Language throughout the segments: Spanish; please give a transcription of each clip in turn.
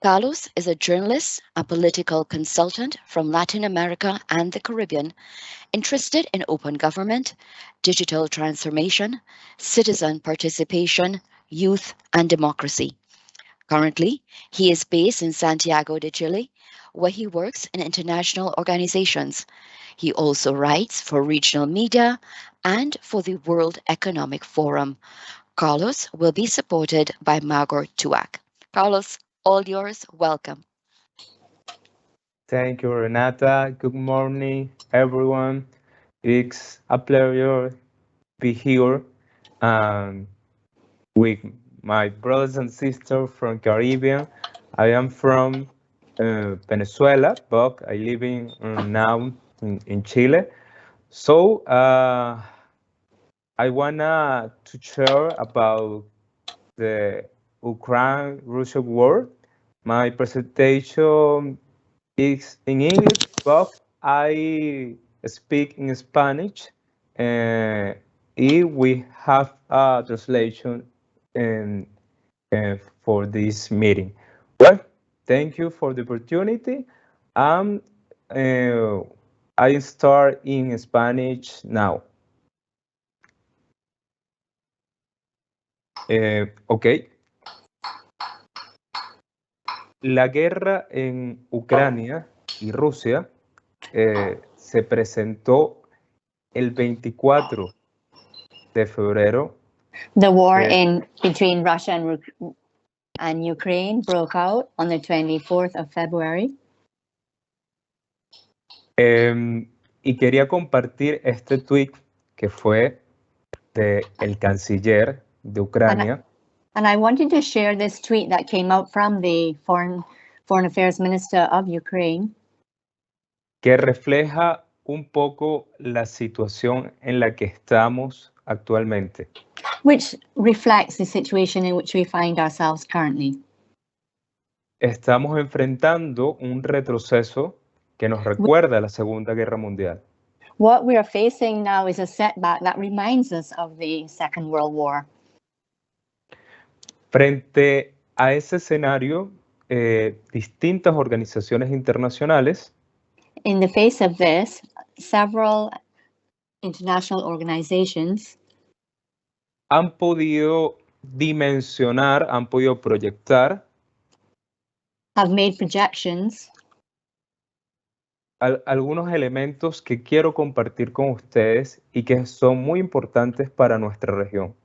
Carlos is a journalist, a political consultant from Latin America and the Caribbean, interested in open government, digital transformation, citizen participation, youth, and democracy. Currently, he is based in Santiago de Chile, where he works in international organizations. He also writes for regional media and for the World Economic Forum. Carlos will be supported by Magor Tuak. Carlos, all yours, welcome. Thank you, Renata. Good morning, everyone. It's a pleasure to be here um, with my brothers and sisters from Caribbean. I am from Venezuela, but I live in now in Chile. So I wanna to share about the Ukraine-Russia war. My presentation is in English, but I speak in Spanish. Uh, if we have a translation in, for this meeting. Well, thank you for the opportunity. Um, uh, I start in Spanish now. Ok. La guerra en Ucrania y Rusia se presentó el 24 de febrero. The war between Russia and Ukraine broke out on the 24th of February. Y quería compartir este tweet que fue de el canciller de Ucrania. And I wanted to share this tweet that came out from the Foreign Affairs Minister of Ukraine. Que refleja un poco la situación en la que estamos actualmente. Which reflects the situation in which we find ourselves currently. Estamos enfrentando un retroceso que nos recuerda a la Segunda Guerra Mundial. What we are facing now is a setback that reminds us of the Second World War. Frente a ese escenario, distintas organizaciones internacionales In the face of this, several international organizations han podido dimensionar, han podido proyectar have made projections algunos elementos que quiero compartir con ustedes y que son muy importantes para nuestra región.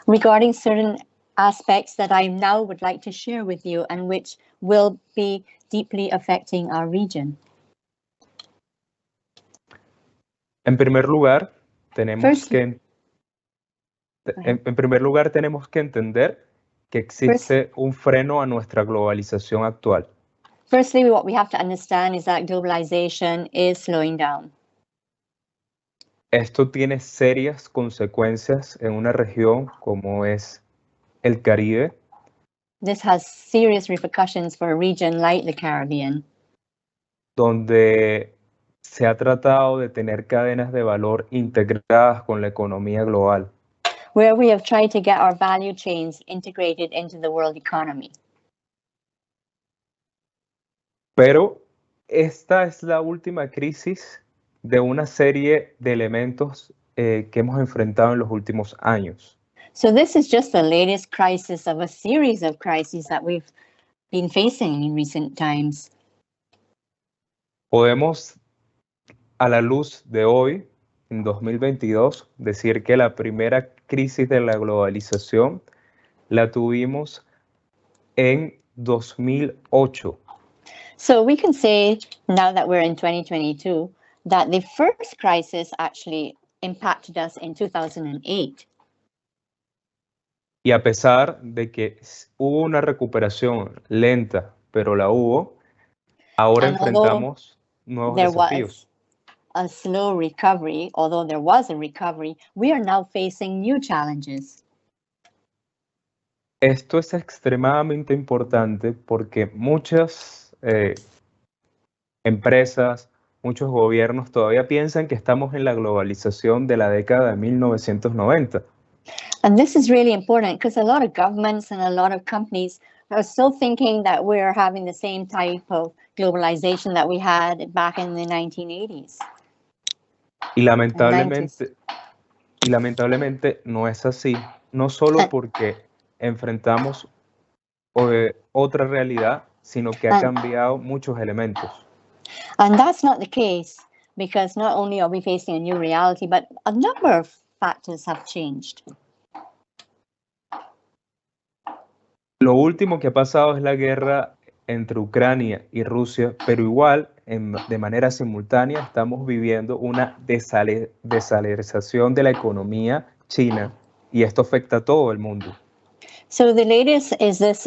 regarding certain aspects that I now would like to share with you and which will be deeply affecting our region. En primer lugar, tenemos que entender que existe un freno a nuestra globalización actual. Firstly, what we have to understand is that globalization is slowing down. Esto tiene serias consecuencias en una región como es el Caribe. This has serious repercussions for a region like the Caribbean, donde se ha tratado de tener cadenas de valor integradas con la economía global. where we have tried to get our value chains integrated into the world economy. Pero esta es la última crisis de una serie de elementos que hemos enfrentado en los últimos años. So this is just the latest crisis of a series of crises that we've been facing in recent times. Podemos, a la luz de hoy, en 2022, decir que la primera crisis de la globalización la tuvimos en 2008. So we can say, now that we're in 2022, that the first crisis actually impacted us in 2008. Y a pesar de que hubo una recuperación lenta, pero la hubo, ahora enfrentamos nuevos desafíos. A slow recovery, although there was a recovery, we are now facing new challenges. Esto es extremadamente importante porque muchas empresas, muchos gobiernos todavía piensan que estamos en la globalización de la década de 1990. And this is really important because a lot of governments and a lot of companies are still thinking that we're having the same type of globalization that we had back in the 1980s Y and 90s. lamentablemente no es así, no solo And, porque enfrentamos otra realidad, sino que ha and, cambiado muchos elementos. and that's not the case because not only are we facing a new reality, but a number of factors have changed. Lo último que ha pasado es la guerra entre Ucrania y Rusia, pero igual, de manera simultánea, estamos viviendo una desaceleración de la economía china y esto afecta a todo el mundo. So the latest is this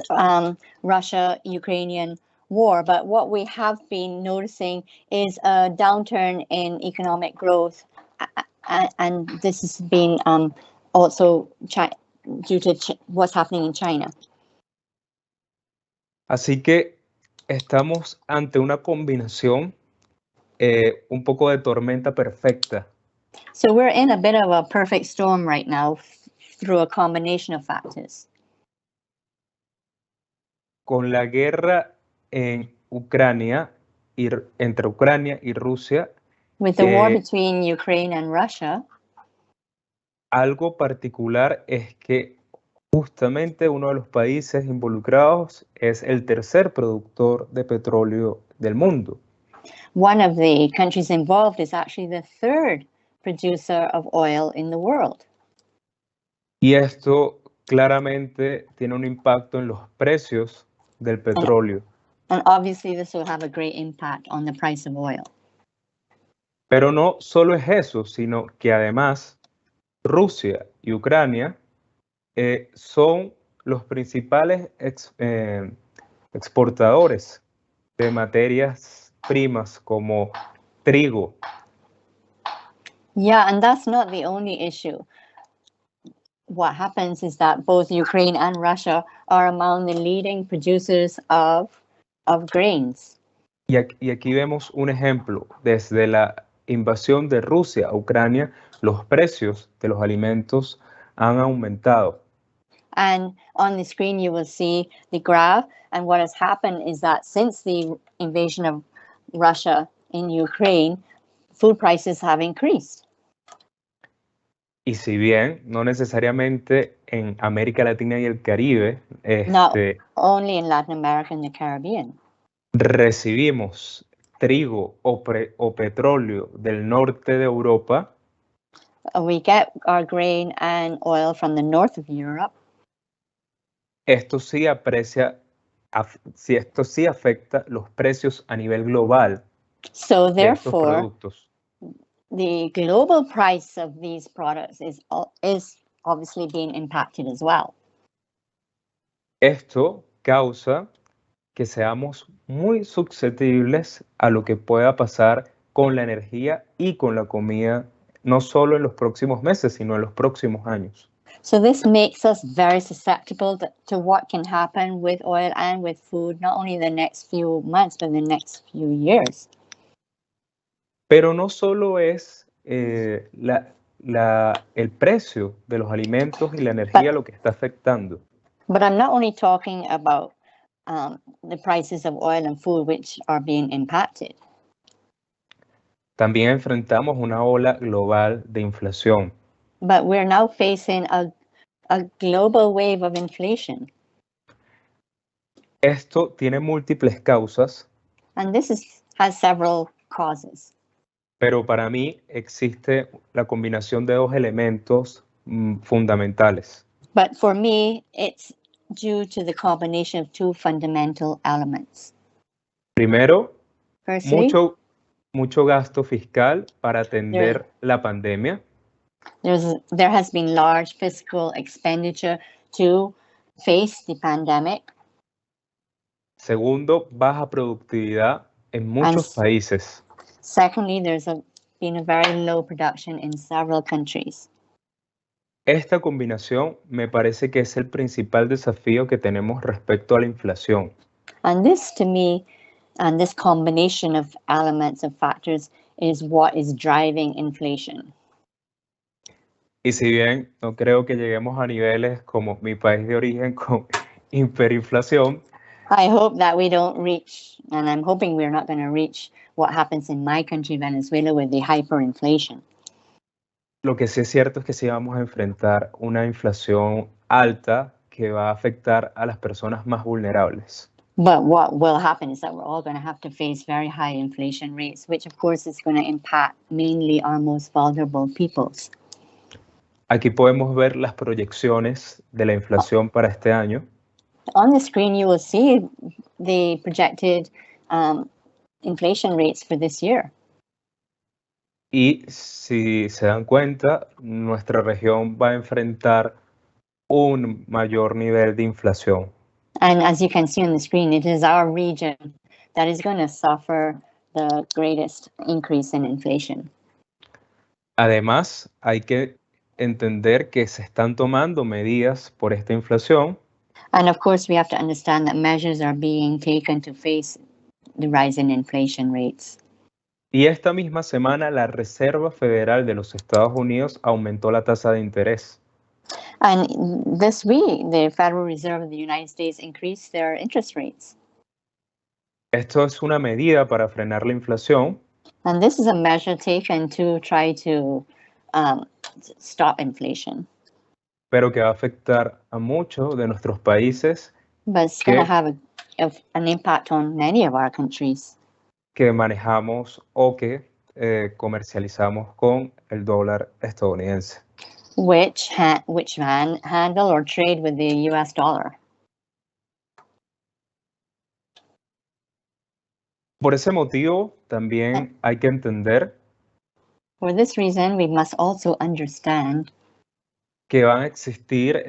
Russia-Ukrainian war, but what we have been noticing is a downturn in economic growth, and this has been also due to what's happening in China. Así que estamos ante una combinación, un poco de tormenta perfecta. So we're in a bit of a perfect storm right now through a combination of factors. Con la guerra en Ucrania, entre Ucrania y Rusia, With the war between Ukraine and Russia, algo particular es que justamente uno de los países involucrados es el tercer productor de petróleo del mundo. one of the countries involved is actually the third producer of oil in the world. Y esto claramente tiene un impacto en los precios del petróleo. And obviously this will have a great impact on the price of oil. Pero no solo es eso, sino que además Rusia y Ucrania son los principales exportadores de materias primas como trigo. Yeah, and that's not the only issue. What happens is that both Ukraine and Russia are among the leading producers of grains. Y aquí vemos un ejemplo. Desde la invasión de Rusia a Ucrania, los precios de los alimentos han aumentado. And on the screen, you will see the graph. And what has happened is that since the invasion of Russia in Ukraine, food prices have increased. Y si bien no necesariamente en América Latina y el Caribe, Not only in Latin America and the Caribbean. Recibimos trigo o petróleo del norte de Europa. We get our grain and oil from the north of Europe. Esto sí afecta los precios a nivel global So de estos therefore, productos. the global price of these products is obviously being impacted as well. Esto causa que seamos muy susceptibles a lo que pueda pasar con la energía y con la comida, no solo en los próximos meses, sino en los próximos años. So this makes us very susceptible to what can happen with oil and with food, not only the next few months, but the next few years. Pero no solo es el precio de los alimentos y la energía lo que está afectando. But I'm not only talking about the prices of oil and food, which are being impacted. También enfrentamos una ola global de inflación. But we're now facing a global wave of inflation. Esto tiene múltiples causas. And this has several causes. Pero para mí existe la combinación de dos elementos fundamentales. But for me, it's due to the combination of two fundamental elements. Primero, Firstly, mucho gasto fiscal para atender la pandemia. There has been large fiscal expenditure to face the pandemic. Segundo, baja productividad en muchos países. Secondly, been a very low production in several countries. Esta combinación me parece que es el principal desafío que tenemos respecto a la inflación. And this, to me, and this combination of elements of factors is what is driving inflation. Y si bien no creo que lleguemos a niveles como mi país de origen con hiperinflación, I hope that we don't reach, and I'm hoping we're not going to reach what happens in my country, Venezuela, with the hyperinflation. lo que sí es cierto es que sí vamos a enfrentar una inflación alta que va a afectar a las personas más vulnerables. But what will happen is that we're all going to have to face very high inflation rates, which of course is going to impact mainly our most vulnerable peoples. Aquí podemos ver las proyecciones de la inflación para este año. On the screen, you will see the projected inflation rates for this year. Y si se dan cuenta, nuestra región va a enfrentar un mayor nivel de inflación. And as you can see on the screen, it is our region that is going to suffer the greatest increase in inflation. Además, hay que entender que se están tomando medidas por esta inflación And of course, we have to understand that measures are being taken to face the rise in inflation rates. y esta misma semana la Reserva Federal de los Estados Unidos aumentó la tasa de interés. And this week, the Federal Reserve of the United States increased their interest rates. Esto es una medida para frenar la inflación, And this is a measure taken to try to stop inflation. pero que va a afectar a muchos de nuestros países But it's going to que, have an impact on many of our countries que manejamos o que comercializamos con el dólar estadounidense. which handle or trade with the US dollar. Por ese motivo, también hay que entender For this reason, we must also understand que van a existir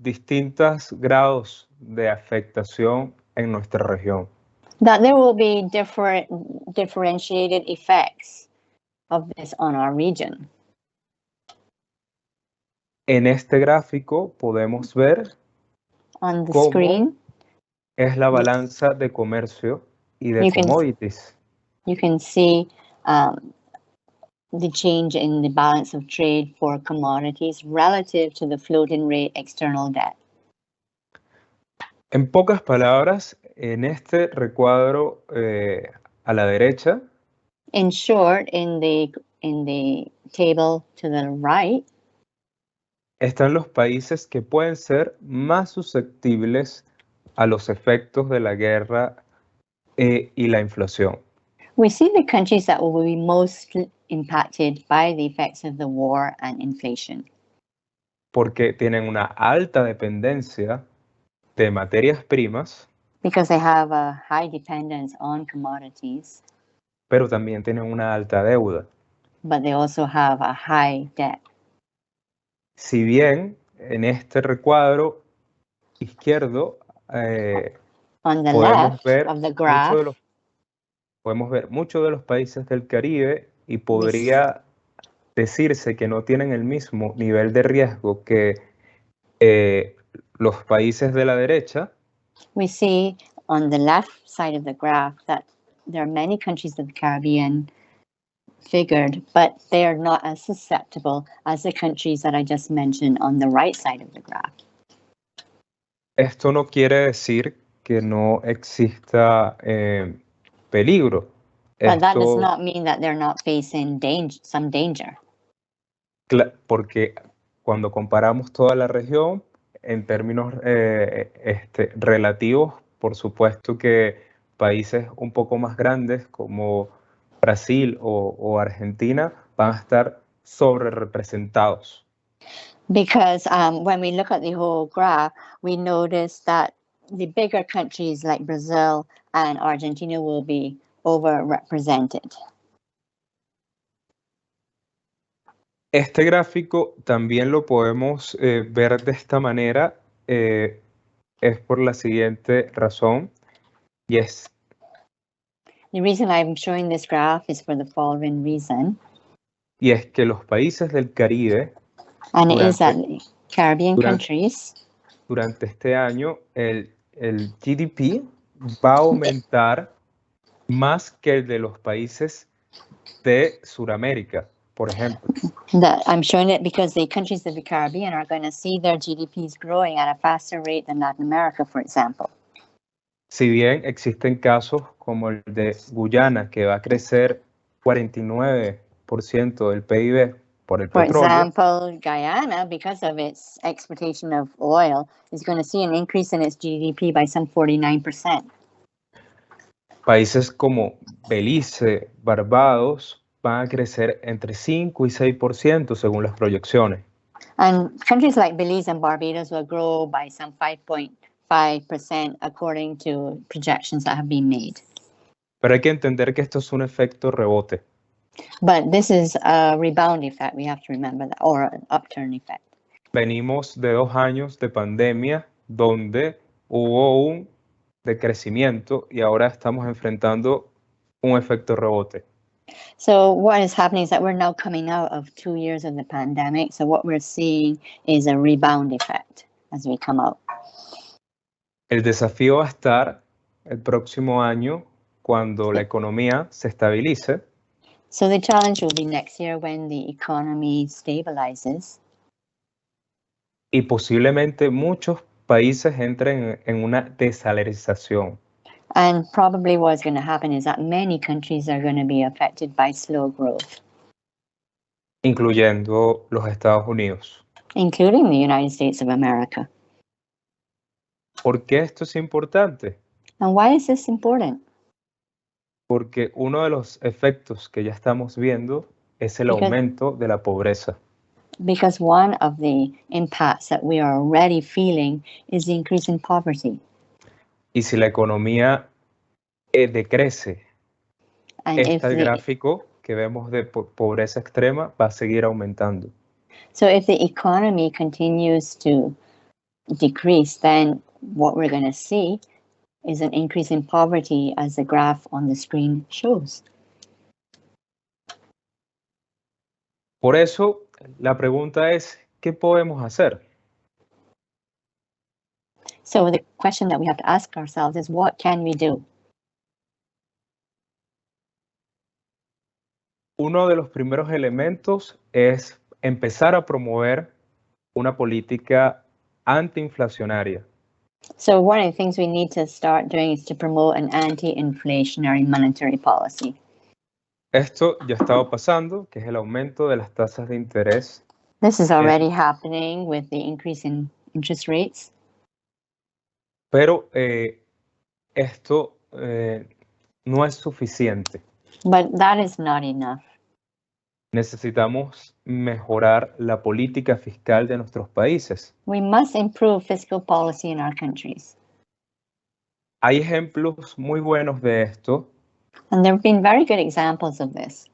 distintos grados de afectación en nuestra región. that there will be differentiated effects of this on our region. En este gráfico podemos ver On the cómo screen, es la balanza de comercio y de You can- commodities. you can see the change in the balance of trade for commodities relative to the floating rate external debt. En pocas palabras, en este recuadro a la derecha In short, in the table to the right, están los países que pueden ser más susceptibles a los efectos de la guerra y la inflación. we see the countries that will be most impacted by the effects of the war and inflation Porque tienen una alta dependencia de materias primas, because they have a high dependence on commodities, pero también tienen una alta deuda. but they also have a high debt. Si bien en este recuadro izquierdo On the podemos left ver of the graph, muchos de los países del Caribe y podría decirse que no tienen el mismo nivel de riesgo que los países de la derecha, we see on the left side of the graph that there are many countries of the Caribbean figured, but they are not as susceptible as the countries that I just mentioned on the right side of the graph. Esto no quiere decir que no exista peligro. But that does Esto, not mean that they're not facing some danger. porque cuando comparamos toda la región en términos relativos, por supuesto que países un poco más grandes como Brasil o Argentina van a estar sobre representados. Because when we look at the whole graph, we notice that the bigger countries like Brazil and Argentina will be overrepresented. Este gráfico también lo podemos ver de esta manera, es por la siguiente razón, y es The reason I'm showing this graph is for the following reason, que los países del Caribe and it is that Durante- Caribbean durante- countries, durante este año el GDP va a aumentar más que el de los países de Sudamérica. por ejemplo. That I'm showing it because the countries of the Caribbean are going to see their GDPs growing at a faster rate than Latin America, for example. Si bien existen casos como el de Guyana, que va a crecer 49% del PIB por el For petróleo, example, Guyana, because of its exportation of oil, is going to see an increase in its GDP by some 49%. países como Belice, Barbados, van a crecer entre 5 y 6% según las proyecciones. And countries like Belize and Barbados will grow by some 5.5% according to projections that have been made. Pero hay que entender que esto es un efecto rebote. But this is a rebound effect, we have to remember that, or an upturn effect. Venimos de 2 años de pandemia donde hubo un decrecimiento y ahora estamos enfrentando un efecto rebote. So what is happening is that we're now coming out of 2 years of the pandemic. So what we're seeing is a rebound effect as we come out. El desafío va a estar el próximo año cuando la economía se estabilice So the challenge will be next year when the economy stabilizes. y posiblemente muchos países entren en una desalarización. And probably what's going to happen is that many countries are going to be affected by slow growth, Incluyendo los Estados Unidos. including the United States of America. ¿Por qué esto es importante? And why is this important? Porque uno de los efectos que ya estamos viendo es el Because- aumento de la pobreza. Because one of the impacts that we are already feeling is the increase in poverty. Y si la economía decrece, And if el the, gráfico que vemos de pobreza extrema va a seguir aumentando. so if the economy continues to decrease, then what we're going to see is an increase in poverty as the graph on the screen shows. Por eso, la pregunta es, ¿qué podemos hacer? So the question that we have to ask ourselves is, what can we do? Uno de los primeros elementos es empezar a promover una política antiinflacionaria. So one of the things we need to start doing is to promote an anti-inflationary monetary policy. Esto ya estaba pasando, que es el aumento de las tasas de interés, This is already happening with the increase in interest rates. pero esto no es suficiente. But that is not enough. Necesitamos mejorar la política fiscal de nuestros países. We must improve fiscal policy in our countries. Hay ejemplos muy buenos de esto And there have been very good examples of this.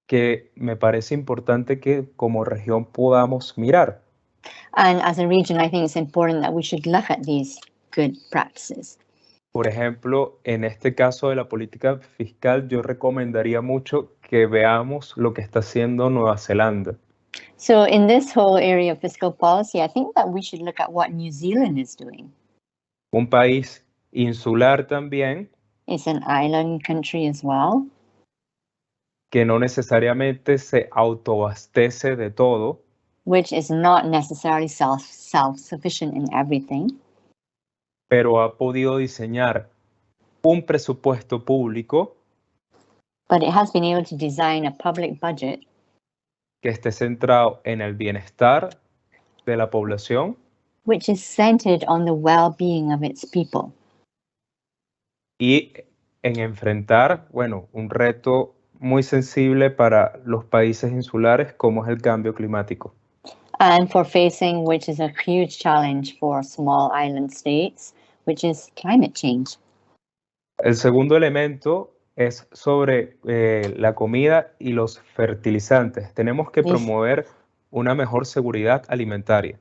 que me parece importante que como región podamos mirar. And as a region, I think it's important that we should look at these good practices. Por ejemplo, en este caso de la política fiscal, yo recomendaría mucho que veamos lo que está haciendo Nueva Zelanda. So in this whole area of fiscal policy, I think that we should look at what New Zealand is doing. Un país insular también, It's an island country as well, que no necesariamente se autoabastece de todo, which is not necessarily self-sufficient in everything, pero ha podido diseñar un presupuesto público but it has been able to design a public budget que esté centrado en el bienestar de la población which is centered on the well-being of its people y en enfrentar, bueno, un reto muy sensible para los países insulares como es el cambio climático. and for facing, which is a huge challenge for small island states, which is climate change. El segundo elemento es sobre la comida y los fertilizantes. Tenemos que Yes. promover una mejor seguridad alimentaria.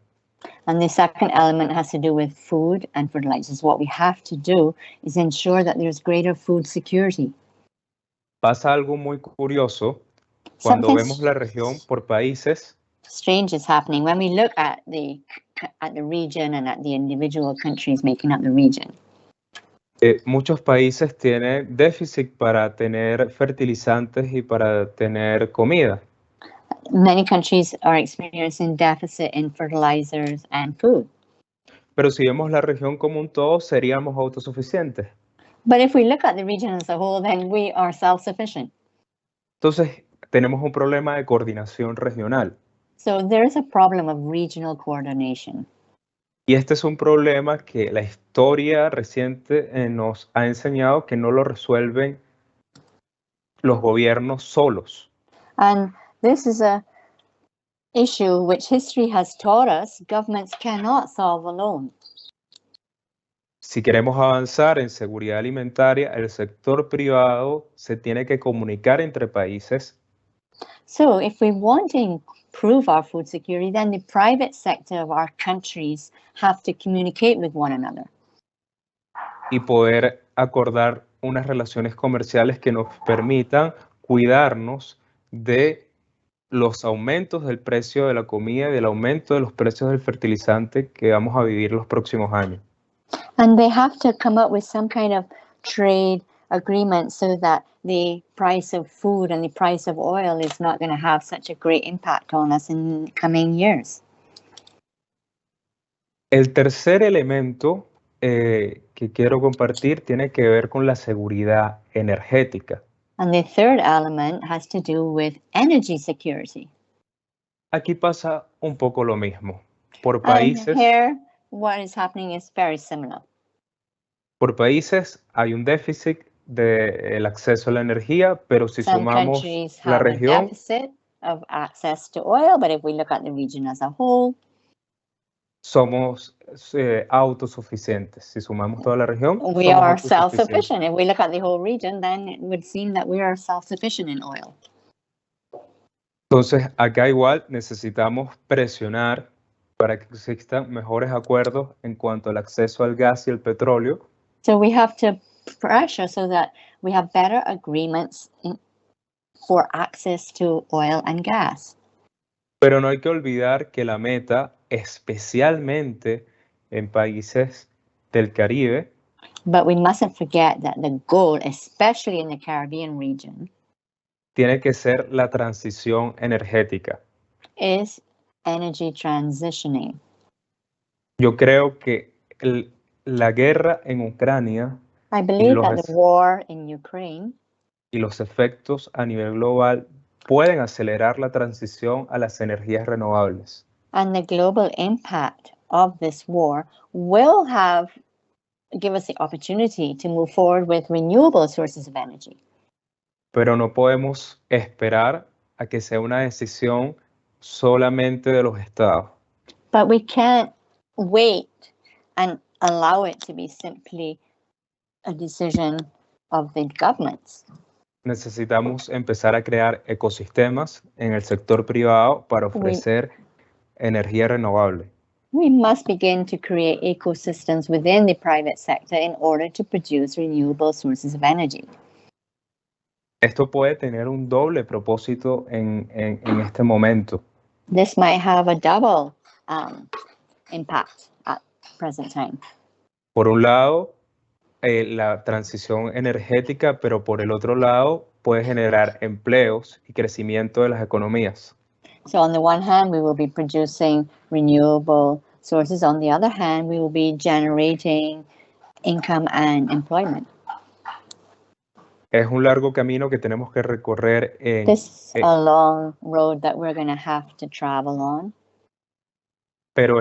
And the second element has to do with food and fertilizers. What we have to do is ensure that there's greater food security. Pasa algo muy curioso cuando Something vemos la región por países. strange is happening when we look at the region and at the individual countries making up the region. Muchos países tienen déficit para tener fertilizantes y para tener comida. Many countries are experiencing deficit in fertilizers and food. Pero si vemos la región como un todo, seríamos autosuficientes. But if we look at the region as a whole, then we are self-sufficient. Entonces, tenemos un problema de coordinación regional. So there is a problem of regional coordination. Y este es un problema que la historia reciente nos ha enseñado que no lo resuelven los gobiernos solos. And this is a issue which history has taught us governments cannot solve alone. Si queremos avanzar en seguridad alimentaria, el sector privado se tiene que comunicar entre países. So if we want to improve our food security, then the private sector of our countries have to communicate with one another. Y poder acordar unas relaciones comerciales que nos permitan cuidarnos de los aumentos del precio de la comida y del aumento de los precios del fertilizante que vamos a vivir los próximos años. And they have to come up with some kind of trade agreement so that the price of food and the price of oil is not going to have such a great impact on us in coming years. El tercer elemento que quiero compartir tiene que ver con la seguridad energética. And the third element has to do with energy security. Aquí pasa un poco lo mismo. Por And países, here, what is happening is very similar. por países hay un déficit del acceso a la energía, pero si Some sumamos countries la have a región, deficit of access to oil, but if we look at the region as a whole, somos autosuficientes. Si sumamos toda la región, we somos are autosuficientes. self-sufficient. If we look at the whole region, then it would seem that we are self-sufficient in oil. Entonces, acá igual necesitamos presionar para que existan mejores acuerdos en cuanto al acceso al gas y el petróleo. So we have to pressure so that we have better agreements for access to oil and gas. Pero no hay que olvidar que la meta, especialmente en países del Caribe, But we mustn't forget that the goal, especially in the Caribbean region, tiene que ser la transición energética. is energy transitioning. Yo creo que la guerra en Ucrania I believe los that the war in Ukraine y los efectos a nivel global pueden acelerar la transición a las energías renovables. and the global impact of this war will give us the opportunity to move forward with renewable sources of energy. Pero no podemos esperar a que sea una decisión solamente de los estados. But we can't wait and allow it to be simply a decision of the governments. Necesitamos empezar a crear ecosistemas en el sector privado para ofrecer energía renovable. We must begin to create ecosystems within the private sector in order to produce renewable sources of energy. Esto puede tener un doble propósito en este momento. This might have a double impact at present time. Por un lado, la transición energética, pero por el otro lado puede generar empleos y crecimiento de las economías. So on the one hand, we will be producing renewable sources. On the other hand, we will be generating income and employment. Es un largo camino que tenemos que recorrer This is a long road that we're going to have to travel on. pero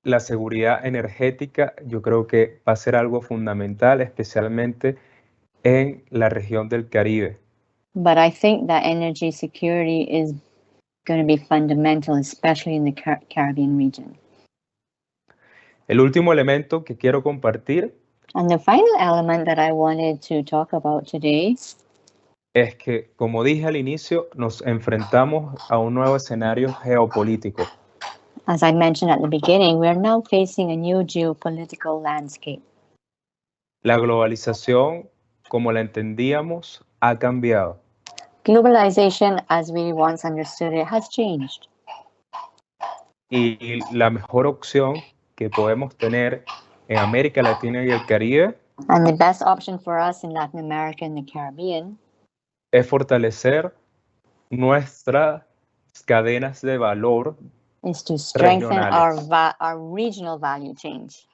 la seguridad energética yo creo que va a ser algo fundamental, especialmente en la región del Caribe. But I think that energy security is going to be fundamental, especially in the Caribbean region. El último elemento que quiero compartir And the final element that I wanted to talk about today es que, como dije al inicio, nos enfrentamos a un nuevo escenario geopolítico. as I mentioned at the beginning, we are now facing a new geopolitical landscape. La globalización, como la entendíamos, ha cambiado. Globalization, as we once understood it, has changed. Y la mejor opción que podemos tener en América Latina y el Caribe And the best option for us in Latin America and the Caribbean es fortalecer nuestras cadenas de valor is to strengthen regionales. our regional value chains.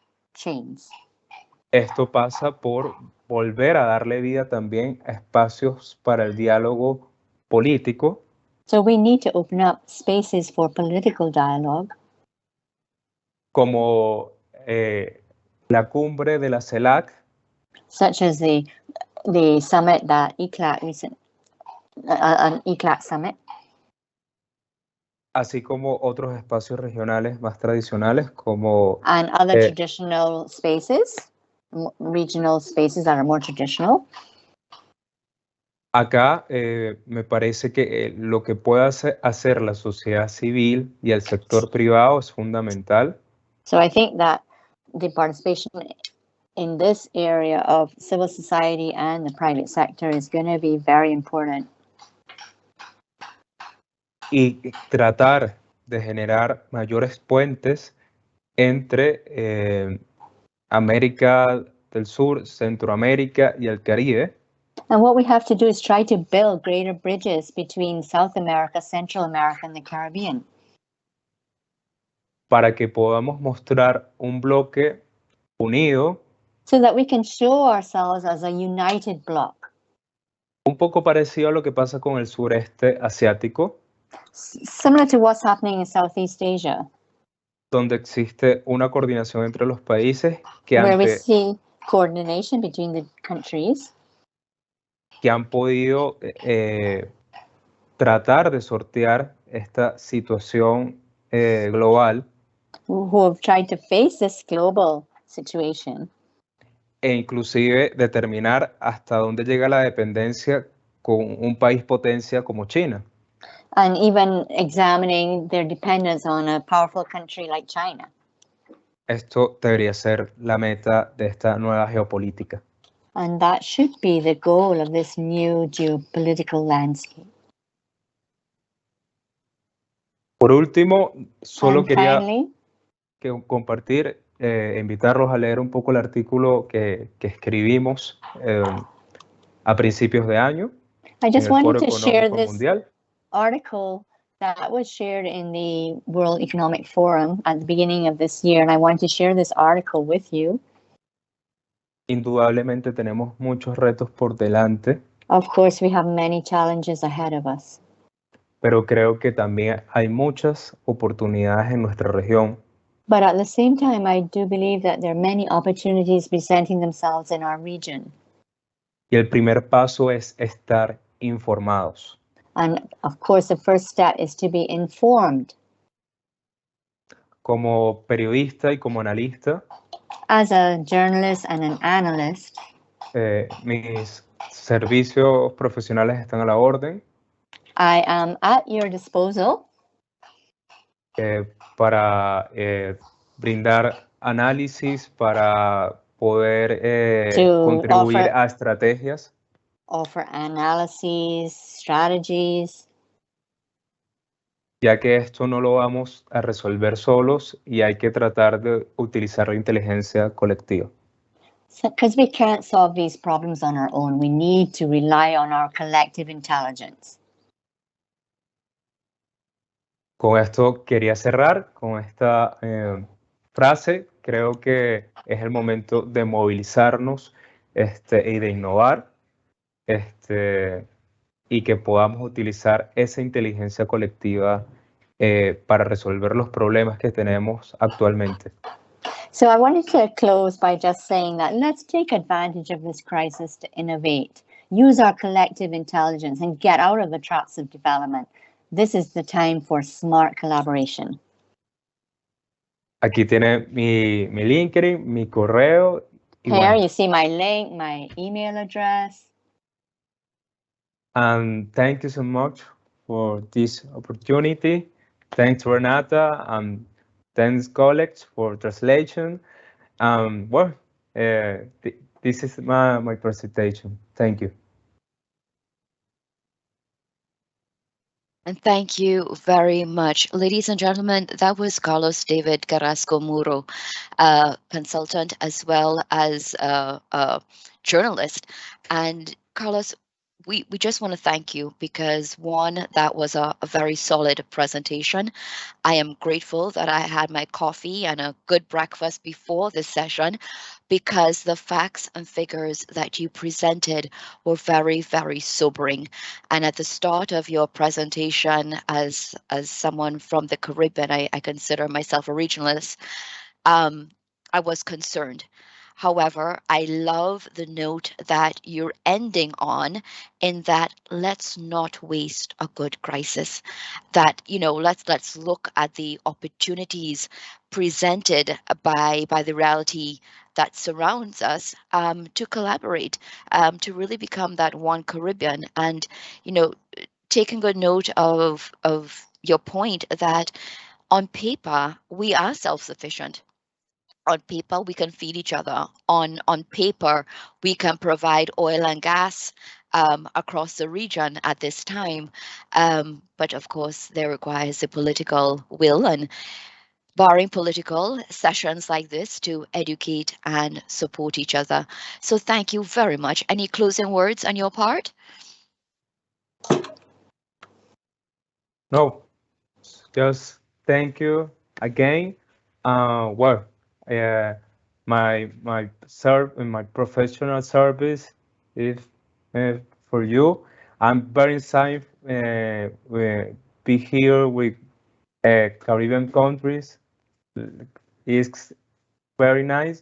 Esto pasa por volver a darle vida también a espacios para el diálogo político, So we need to open up spaces for political dialogue, como la cumbre de la CELAC, such as the summit that ICAC an ICAC summit, así como otros espacios regionales más tradicionales, como and other traditional spaces, regional spaces that are more traditional. acá me parece que lo que pueda hacer la sociedad civil y el sector privado es fundamental. So I think that the participation in this area of civil society and the private sector is going to be very important. Y tratar de generar mayores puentes entre América del Sur, Centroamérica y el Caribe, And what we have to do is try to build greater bridges between South America, Central America, and the Caribbean, para que podamos mostrar un bloque unido, so that we can show ourselves as a united bloc, un poco parecido a lo que pasa con el sureste asiático, similar to what's happening in Southeast Asia, donde existe una coordinación entre los países where we see coordination between the countries que han podido tratar de sortear esta situación global who have tried to face this global situation, e inclusive determinar hasta dónde llega la dependencia con un país potencia como China. and even examining their dependence on a powerful country like China. Esto debería ser la meta de esta nueva geopolítica. And that should be the goal of this new geopolitical landscape. Por último, solo And quería finally, compartir, invitarlos a leer un poco el artículo que escribimos a principios de año I en just el Foro wanted to share Económico this Mundial. article that was shared in the World Economic Forum at the beginning of this year, and I want to share this article with you. Indudablemente tenemos muchos retos por delante, Of course, we have many challenges ahead of us, pero creo que también hay muchas oportunidades en nuestra región. but at the same time, I do believe that there are many opportunities presenting themselves in our region. Y el primer paso es estar informados. And of course, the first step is to be informed. Como periodista y como analista, As a journalist and an analyst, mis servicios profesionales están a la orden I am at your disposal para brindar análisis, para poder To contribuir offer- a estrategias, offer analyses, strategies, ya que esto no lo vamos a resolver solos y hay que tratar de utilizar la inteligencia colectiva. because we can't solve these problems on our own. We need to rely on our collective intelligence. Con esto quería cerrar con esta frase. Creo que es el momento de movilizarnos y de innovar y que podamos utilizar esa inteligencia colectiva para resolver los problemas que tenemos actualmente. So I wanted to close by just saying that let's take advantage of this crisis to innovate, use our collective intelligence, and get out of the traps of development. This is the time for smart collaboration. Aquí tiene mi LinkedIn, mi correo. Y Here bueno, you see my link, my email address. and thank you so much for this opportunity. Thanks, Renata, and thanks, colleagues, for translation. Well, this is my presentation. Thank you. And thank you very much. Ladies and gentlemen, that was Carlos David Carrasco Muro, consultant as well as a journalist. And Carlos, we just want to thank you because one, that was a very solid presentation. I am grateful that I had my coffee and a good breakfast before this session because the facts and figures that you presented were very, very sobering. And at the start of your presentation, as someone from the Caribbean, I consider myself a regionalist, um, I was concerned. However, I love the note that you're ending on in that let's not waste a good crisis. That, let's look at the opportunities presented by the reality that surrounds us, to collaborate, to really become that one Caribbean. And, you know, taking good note of your point that on paper we are self-sufficient. On paper we can feed each other. On paper we can provide oil and gas, across the region at this time, but of course there requires the political will, and barring political sessions like this to educate and support each other. So thank you very much. Any closing words on your part? No, just thank you again. Well, uh, my professional service is uh, for you. I'm very excited be here with Caribbean countries. It's very nice.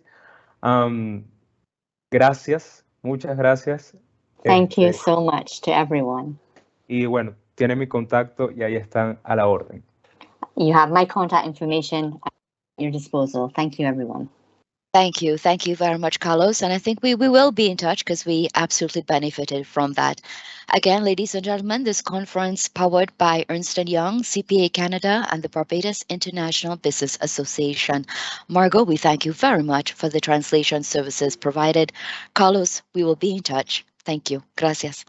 Um, Gracias, muchas gracias. Thank you Este, so much to everyone. y bueno, tiene mi contacto y ahí están a la orden. You have my contact information at your disposal. Thank you, everyone. Thank you. Thank you very much, Carlos. And I think we will be in touch because we absolutely benefited from that. Again, ladies and gentlemen, this conference powered by Ernst & Young, CPA Canada, and the Barbados International Business Association. Margot, we thank you very much for the translation services provided. Carlos, we will be in touch. Thank you. Gracias.